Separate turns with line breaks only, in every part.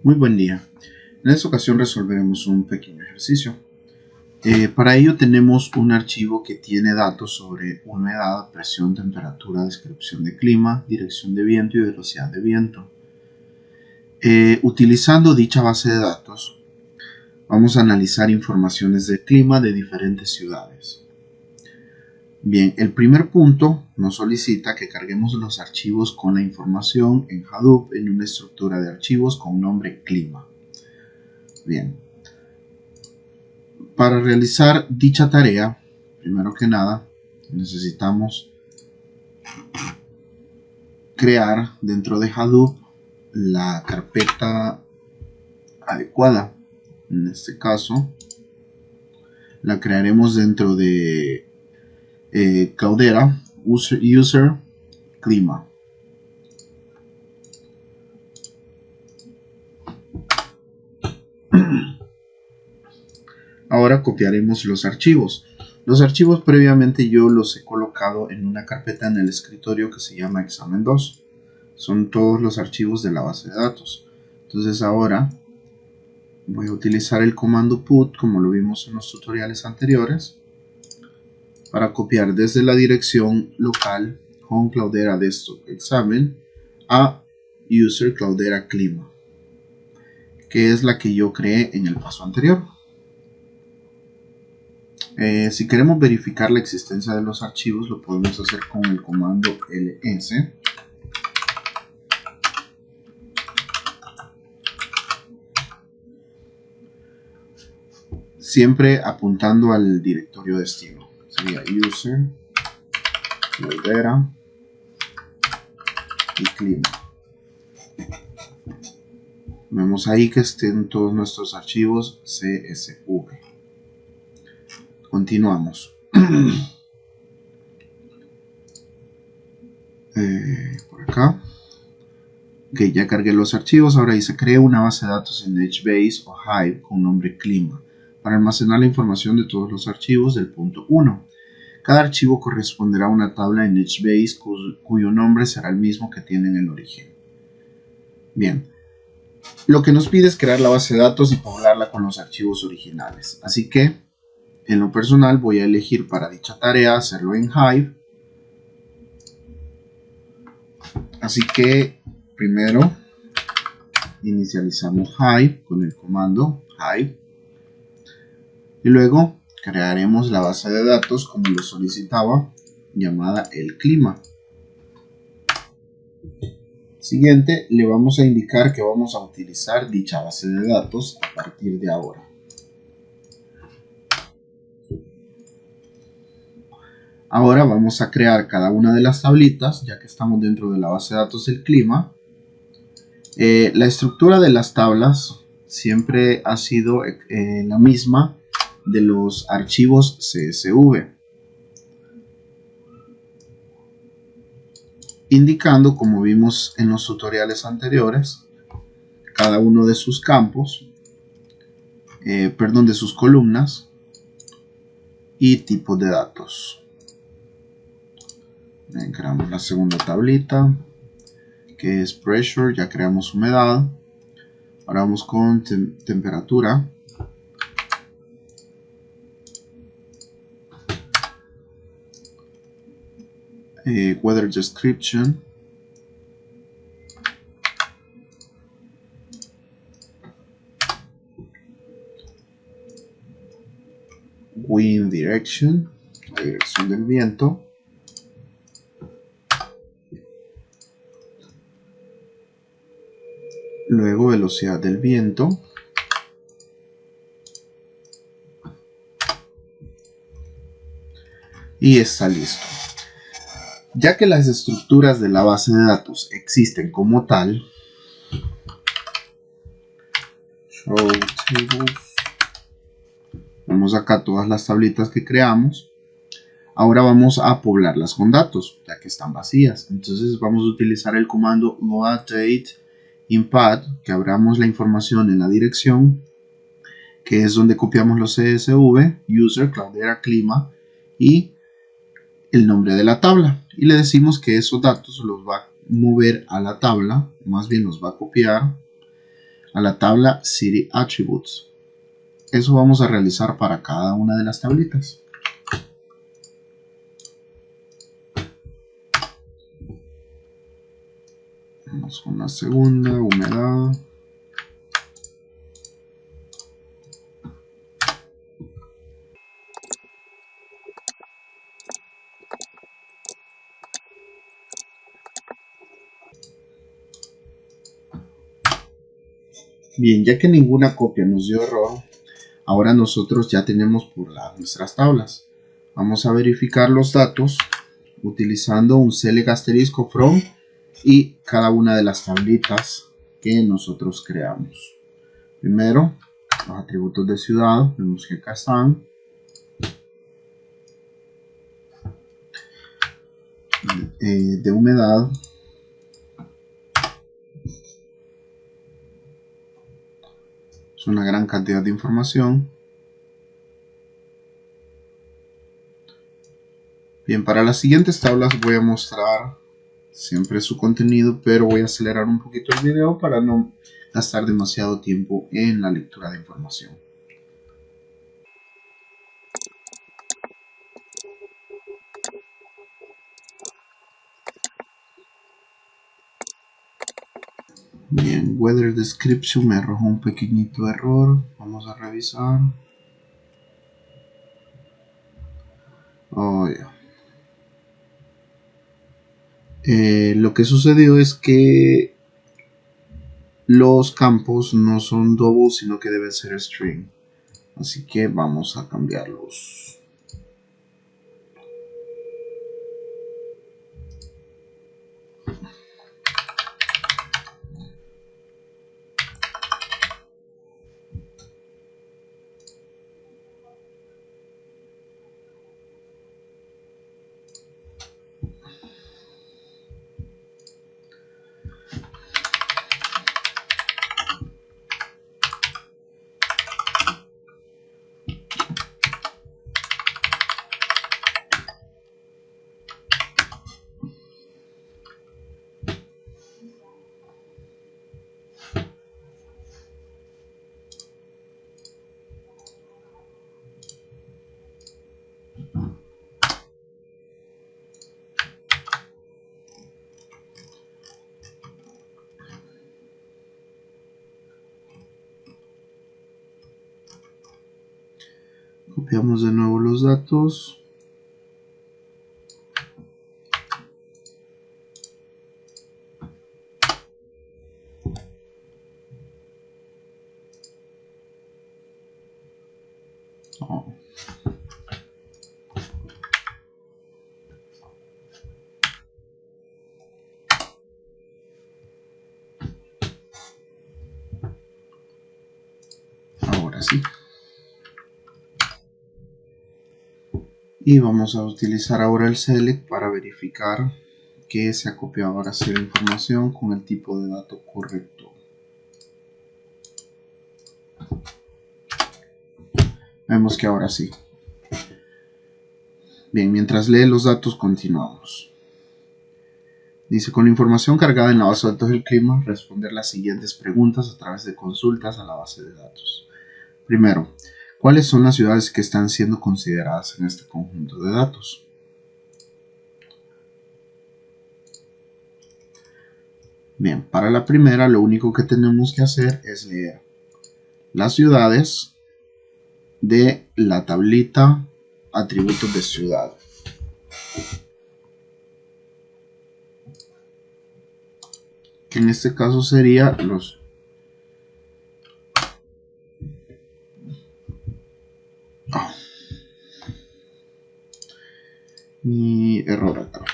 Muy buen día. En esta ocasión resolveremos un pequeño ejercicio. Para ello tenemos un archivo que tiene datos sobre humedad, presión, temperatura, descripción de clima, dirección de viento y velocidad de viento. Utilizando dicha base de datos, vamos a analizar informaciones de clima de diferentes ciudades. Bien, el primer punto nos solicita que carguemos los archivos con la información en Hadoop en una estructura de archivos con nombre clima. Bien, para realizar dicha tarea, primero que nada, necesitamos crear dentro de Hadoop la carpeta adecuada. En este caso, la crearemos dentro de Cloudera user clima. Ahora copiaremos los archivos. Los archivos previamente yo los he colocado en una carpeta en el escritorio que se llama examen 2. Son todos los archivos de la base de datos. Entonces ahora voy a utilizar el comando put, como lo vimos en los tutoriales anteriores, para copiar desde la dirección local home Cloudera desktop examen a user Cloudera clima, que es la que yo creé en el paso anterior. Si queremos verificar la existencia de los archivos, lo podemos hacer con el comando ls, siempre apuntando al directorio destino. Sería user Cloudera y clima. Vemos ahí que estén todos nuestros archivos CSV. Continuamos. Por acá. Ok, ya cargué los archivos. Ahora dice cree una base de datos en HBase o Hive con nombre clima para almacenar la información de todos los archivos del punto 1. Cada archivo corresponderá a una tabla en HBase cuyo nombre será el mismo que tiene en el origen. Bien, lo que nos pide es crear la base de datos y poblarla con los archivos originales. Así que, en lo personal, voy a elegir para dicha tarea hacerlo en Hive. Así que, primero, inicializamos Hive con el comando Hive. Y luego crearemos la base de datos como lo solicitaba, llamada el clima. Siguiente, le vamos a indicar que vamos a utilizar dicha base de datos a partir de ahora. Ahora vamos a crear cada una de las tablitas, ya que estamos dentro de la base de datos del clima. La estructura de las tablas siempre ha sido la misma de los archivos CSV, indicando, como vimos en los tutoriales anteriores, cada uno de sus campos, de sus columnas y tipos de datos. Creamos la segunda tablita, que es pressure, ya creamos humedad. Ahora vamos con temperatura. Weather description. Wind direction, la dirección del viento. Luego velocidad del viento. Y está listo. Ya que las estructuras de la base de datos existen como tal, show tables, vemos acá todas las tablitas que creamos. Ahora vamos a poblarlas con datos, ya que están vacías. Entonces vamos a utilizar el comando loadDate in path, que abramos la información en la dirección, que es donde copiamos los CSV, user, Cloudera, clima y el nombre de la tabla, y le decimos que esos datos los va a mover a la tabla, más bien los va a copiar a la tabla City Attributes. Eso vamos a realizar para cada una de las tablitas. Vamos con la segunda, humedad. Bien, ya que ninguna copia nos dio error, ahora nosotros ya tenemos pobladas nuestras tablas. Vamos a verificar los datos utilizando un select asterisco from y cada una de las tablitas que nosotros creamos. Primero, los atributos de ciudad, vemos que acá están. De humedad. Es una gran cantidad de información. Bien, para las siguientes tablas voy a mostrar siempre su contenido, pero voy a acelerar un poquito el video para no gastar demasiado tiempo en la lectura de información. Bien, Weather Description me arrojó un pequeñito error. Vamos a revisar. Oh, yeah. Lo que sucedió es que los campos no son double, sino que deben ser string. Así que vamos a cambiarlos. Copiamos de nuevo los datos. Oh. Ahora sí. Y vamos a utilizar ahora el select para verificar que se ha copiado ahora sí la información con el tipo de dato correcto. Vemos que ahora sí. Bien, mientras lee los datos continuamos. Dice, con la información cargada en la base de datos del clima, responder las siguientes preguntas a través de consultas a la base de datos. Primero, ¿cuáles son las ciudades que están siendo consideradas en este conjunto de datos? Bien, para la primera lo único que tenemos que hacer es leer las ciudades de la tablita atributos de ciudad. Que en este caso sería los... Mi error acá.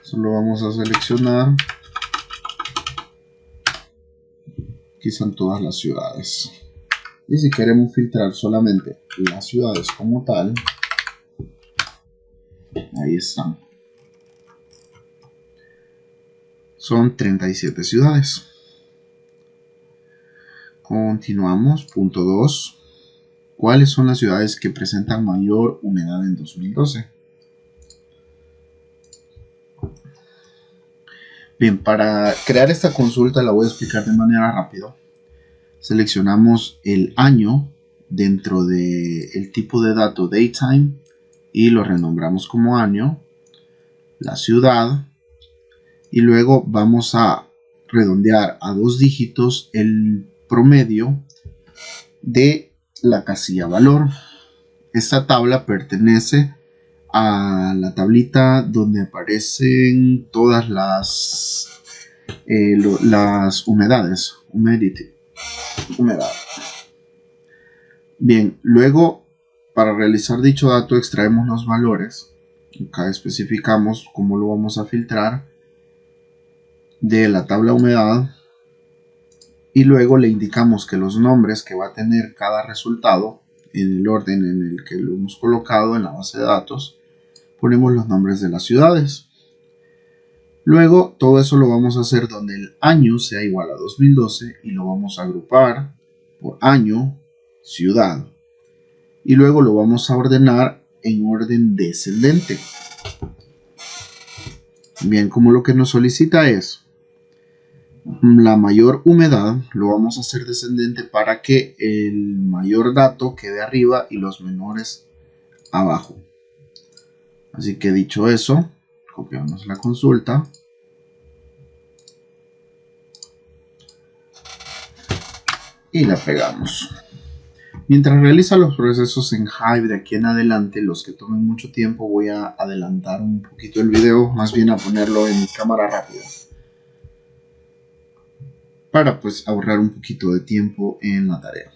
Solo vamos a seleccionar. Aquí están todas las ciudades. Y si queremos filtrar solamente las ciudades como tal, ahí están. Son 37 ciudades. Continuamos. Punto 2. ¿Cuáles son las ciudades que presentan mayor humedad en 2012? Bien, para crear esta consulta la voy a explicar de manera rápida. Seleccionamos el año dentro del tipo de dato datetime y lo renombramos como año, la ciudad, y luego vamos a redondear a 2 dígitos el promedio de la casilla valor. Esta tabla pertenece a la tablita donde aparecen todas las humedades, humedad. Bien, luego para realizar dicho dato extraemos los valores. Acá especificamos cómo lo vamos a filtrar de la tabla humedad y luego le indicamos que los nombres que va a tener cada resultado en el orden en el que lo hemos colocado en la base de datos, ponemos los nombres de las ciudades. Luego todo eso lo vamos a hacer donde el año sea igual a 2012 y lo vamos a agrupar por año, ciudad, y luego lo vamos a ordenar en orden descendente. Bien, como lo que nos solicita es la mayor humedad, lo vamos a hacer descendente para que el mayor dato quede arriba y los menores abajo. Así que dicho eso, copiamos la consulta y la pegamos. Mientras realiza los procesos en Hive de aquí en adelante, los que tomen mucho tiempo, voy a adelantar un poquito el video, más bien a ponerlo en cámara rápida, para pues ahorrar un poquito de tiempo en la tarea.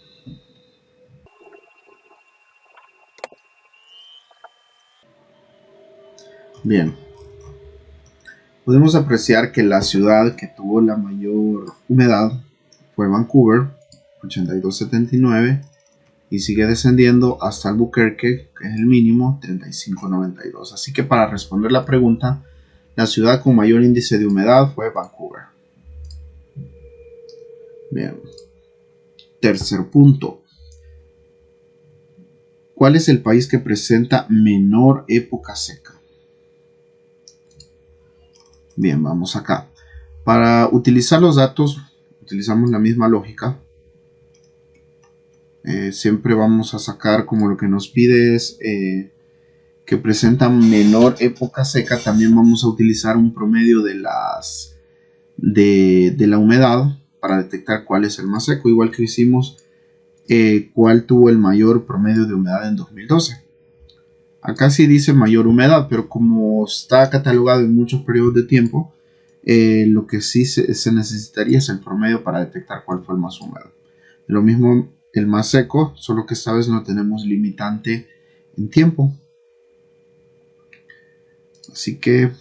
Bien, podemos apreciar que la ciudad que tuvo la mayor humedad fue Vancouver, 82.79, y sigue descendiendo hasta Albuquerque, que es el mínimo, 35.92. Así que para responder la pregunta, la ciudad con mayor índice de humedad fue Vancouver. Bien. Tercer punto. ¿Cuál es el país que presenta menor época seca? Bien, vamos acá. Para utilizar los datos, utilizamos la misma lógica. Siempre vamos a sacar como lo que nos pide es que presenta menor época seca. También vamos a utilizar un promedio de la humedad para detectar cuál es el más seco, igual que hicimos cuál tuvo el mayor promedio de humedad en 2012. Acá sí dice mayor humedad, pero como está catalogado en muchos periodos de tiempo, lo que sí se necesitaría es el promedio para detectar cuál fue el más húmedo. Lo mismo el más seco, solo que esta vez no tenemos limitante en tiempo. Así que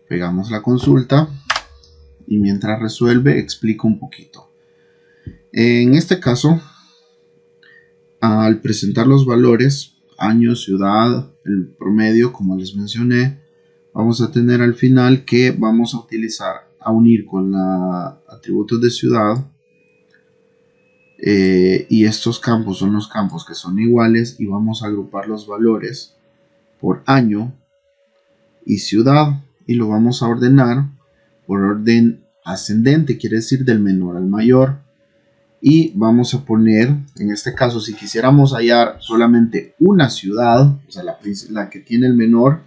pegamos la consulta y mientras resuelve explico un poquito. En este caso, al presentar los valores, año, ciudad, el promedio, como les mencioné, vamos a tener al final que vamos a utilizar, a unir con la atributos de ciudad, y estos campos son los campos que son iguales y vamos a agrupar los valores por año y ciudad y lo vamos a ordenar por orden ascendente, quiere decir del menor al mayor, y vamos a poner, en este caso si quisiéramos hallar solamente una ciudad, o sea la que tiene el menor,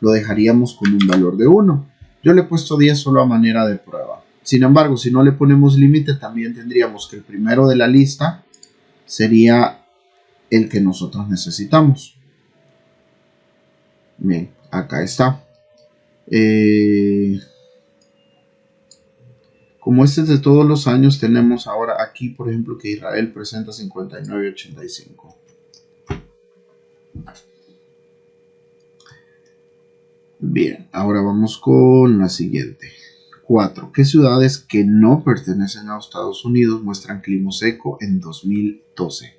lo dejaríamos con un valor de 1. Yo le he puesto 10 solo a manera de prueba. Sin embargo, si no le ponemos límite, también tendríamos que el primero de la lista sería el que nosotros necesitamos. Bien, acá está. Como este es de todos los años, tenemos ahora aquí, por ejemplo, que Israel presenta 59.85. Bien, ahora vamos con la siguiente. 4. ¿Qué ciudades que no pertenecen a Estados Unidos muestran clima seco en 2012?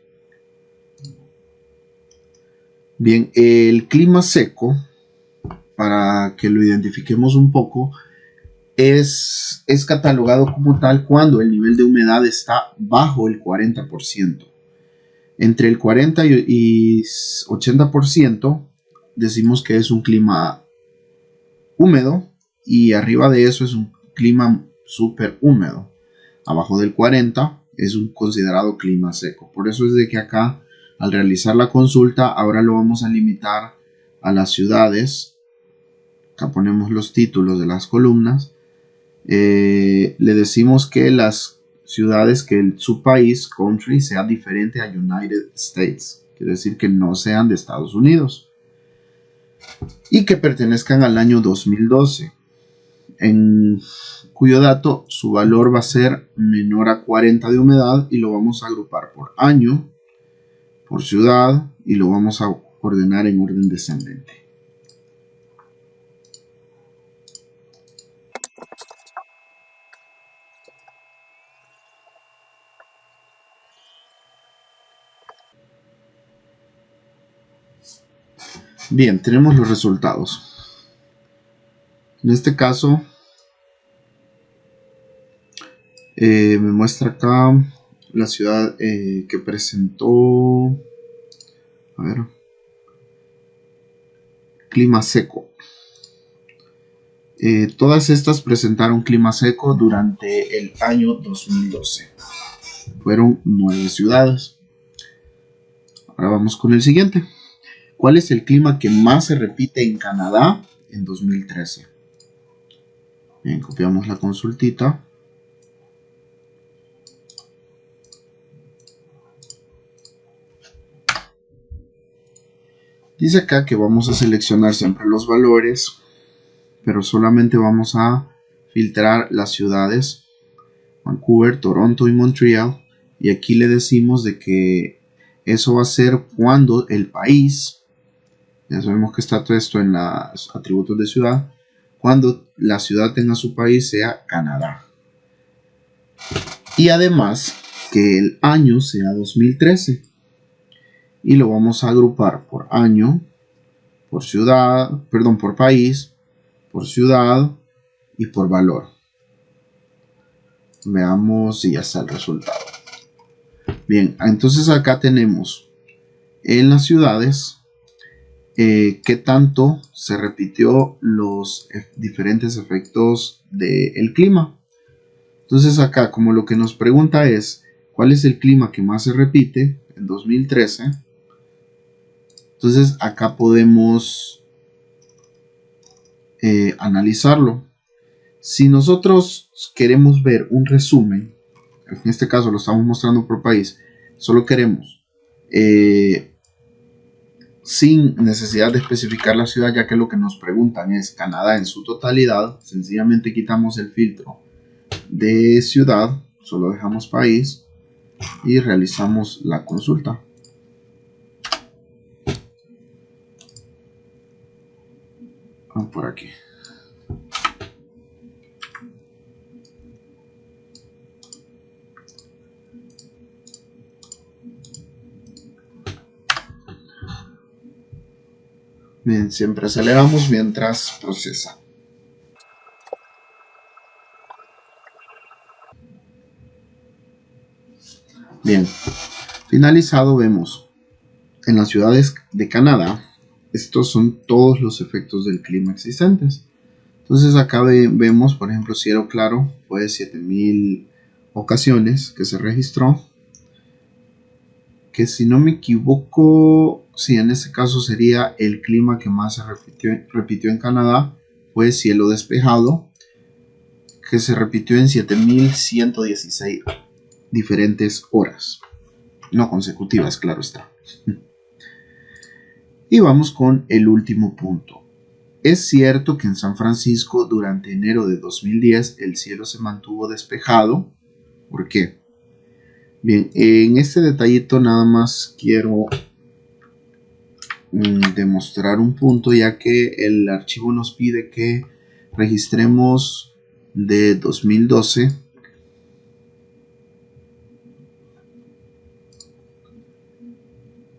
Bien, el clima seco, para que lo identifiquemos un poco, es catalogado como tal cuando el nivel de humedad está bajo el 40%. Entre el 40 y 80% decimos que es un clima húmedo, y arriba de eso es un clima súper húmedo. Abajo del 40 es un considerado clima seco. Por eso es de que acá, al realizar la consulta, ahora lo vamos a limitar a las ciudades. Acá ponemos los títulos de las columnas. Le decimos que las ciudades, que su país, country, sea diferente a United States. Quiere decir que no sean de Estados Unidos y que pertenezcan al año 2012, en cuyo dato su valor va a ser menor a 40 de humedad, y lo vamos a agrupar por año, por ciudad, y lo vamos a ordenar en orden descendente. Bien, tenemos los resultados. En este caso, me muestra acá la ciudad que presentó, a ver, clima seco. Todas estas presentaron clima seco durante el año 2012. Fueron 9 ciudades. Ahora vamos con el siguiente. ¿Cuál es el clima que más se repite en Canadá en 2013? Bien, copiamos la consultita. Dice acá que vamos a seleccionar siempre los valores, pero solamente vamos a filtrar las ciudades: Vancouver, Toronto y Montreal. Y aquí le decimos de que eso va a ser cuando el país, ya sabemos que está todo esto en los atributos de ciudad, cuando la ciudad tenga su país sea Canadá. Y además que el año sea 2013. Y lo vamos a agrupar por año, por ciudad, perdón, por país, por ciudad y por valor. Veamos si ya está el resultado. Bien, entonces acá tenemos en las ciudades qué tanto se repitió los diferentes efectos del clima. Entonces acá, como lo que nos pregunta es cuál es el clima que más se repite en 2013, entonces acá podemos analizarlo. Si nosotros queremos ver un resumen, en este caso lo estamos mostrando por país, solo queremos sin necesidad de especificar la ciudad, ya que lo que nos preguntan es Canadá en su totalidad, sencillamente quitamos el filtro de ciudad, solo dejamos país y realizamos la consulta. Vamos por aquí. Bien, siempre aceleramos mientras procesa. Bien, finalizado, vemos en las ciudades de Canadá, estos son todos los efectos del clima existentes. Entonces acá vemos, por ejemplo, cielo claro, fue 7000 ocasiones que se registró, que si no me equivoco, sí, en este caso sería el clima que más se repitió en Canadá, fue cielo despejado, que se repitió en 7116 diferentes horas, no consecutivas, claro está. Y vamos con el último punto. Es cierto que en San Francisco durante enero de 2010 el cielo se mantuvo despejado. ¿Por qué? Bien, en este detallito nada más quiero demostrar un punto, ya que el archivo nos pide que registremos de 2012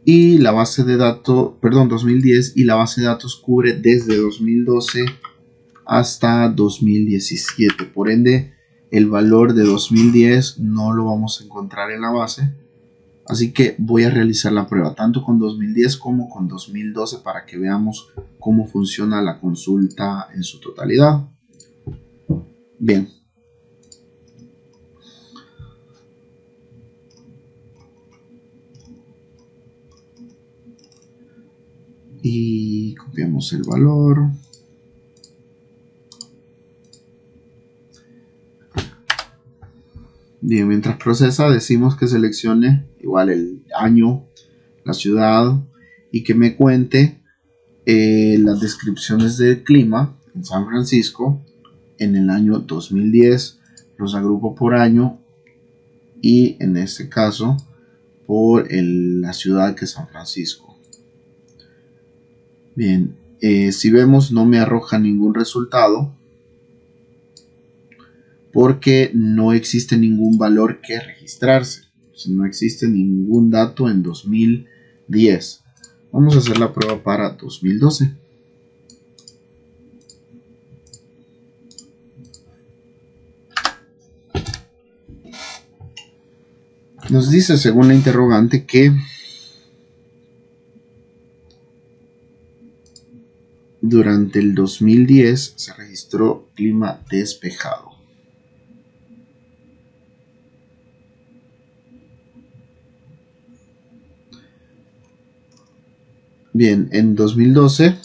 y la base de datos, perdón, 2010, y la base de datos cubre desde 2012 hasta 2017. Por ende, el valor de 2010 no lo vamos a encontrar en la base, Así que voy a realizar la prueba tanto con 2010 como con 2012 para que veamos cómo funciona la consulta en su totalidad. Bien. Y copiamos el valor. Bien, mientras procesa decimos que seleccione igual el año, la ciudad y que me cuente las descripciones del clima en San Francisco en el año 2010. Los agrupo por año y en este caso por la ciudad que es San Francisco. Bien, si vemos no me arroja ningún resultado porque no existe ningún valor que registrarse. O sea, no existe ningún dato en 2010. Vamos a hacer la prueba para 2012. Nos dice según la interrogante que durante el 2010 se registró clima despejado. Bien, en 2012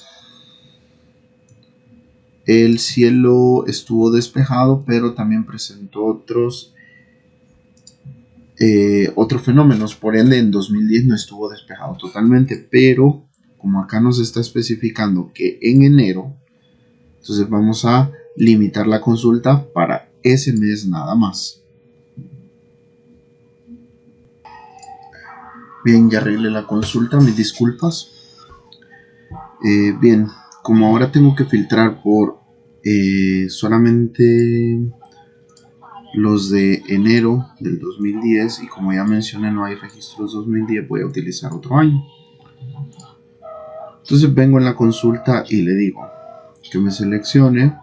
el cielo estuvo despejado, pero también presentó otros fenómenos. Por ende, en 2010 no estuvo despejado totalmente, pero como acá nos está especificando que en enero, entonces vamos a limitar la consulta para ese mes nada más. Bien, ya arreglé la consulta, mis disculpas. Bien, como ahora tengo que filtrar por solamente los de enero del 2010 y como ya mencioné no hay registros 2010, voy a utilizar otro año. Entonces vengo en la consulta y le digo que me seleccione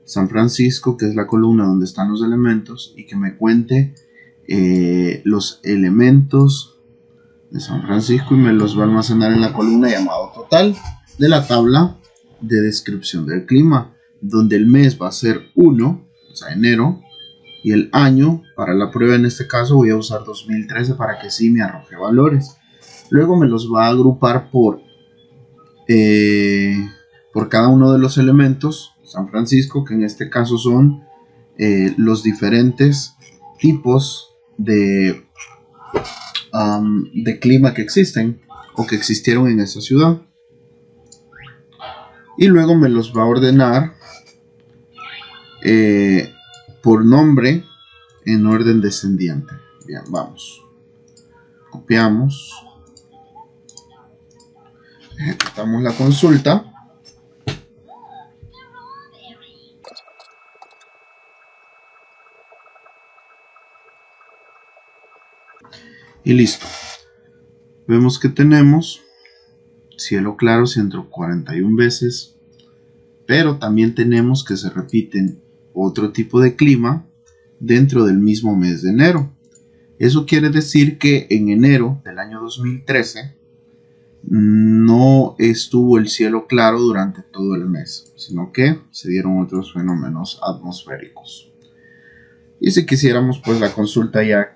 San Francisco, que es la columna donde están los elementos, y que me cuente los elementos de San Francisco y me los va a almacenar en la columna llamado total de la tabla de descripción del clima, donde el mes va a ser 1, o sea enero, y el año para la prueba en este caso voy a usar 2013 para que sí me arroje valores. Luego me los va a agrupar por cada uno de los elementos San Francisco, que en este caso son los diferentes tipos de clima que existen o que existieron en esa ciudad, y luego me los va a ordenar por nombre en orden descendiente. Bien, vamos, copiamos, ejecutamos la consulta y listo. Vemos que tenemos cielo claro 141 veces, pero también tenemos que se repiten otro tipo de clima dentro del mismo mes de enero. Eso quiere decir que en enero del año 2013 no estuvo el cielo claro durante todo el mes, sino que se dieron otros fenómenos atmosféricos. Y si quisiéramos pues la consulta ya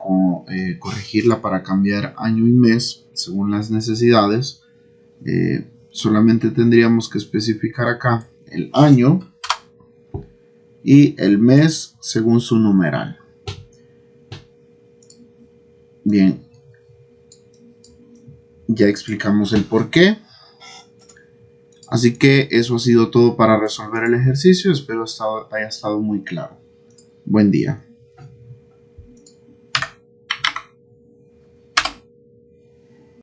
corregirla para cambiar año y mes según las necesidades, solamente tendríamos que especificar acá el año y el mes según su numeral. Bien, ya explicamos el por qué. Así que eso ha sido todo para resolver el ejercicio. Espero haya estado muy claro. Buen día.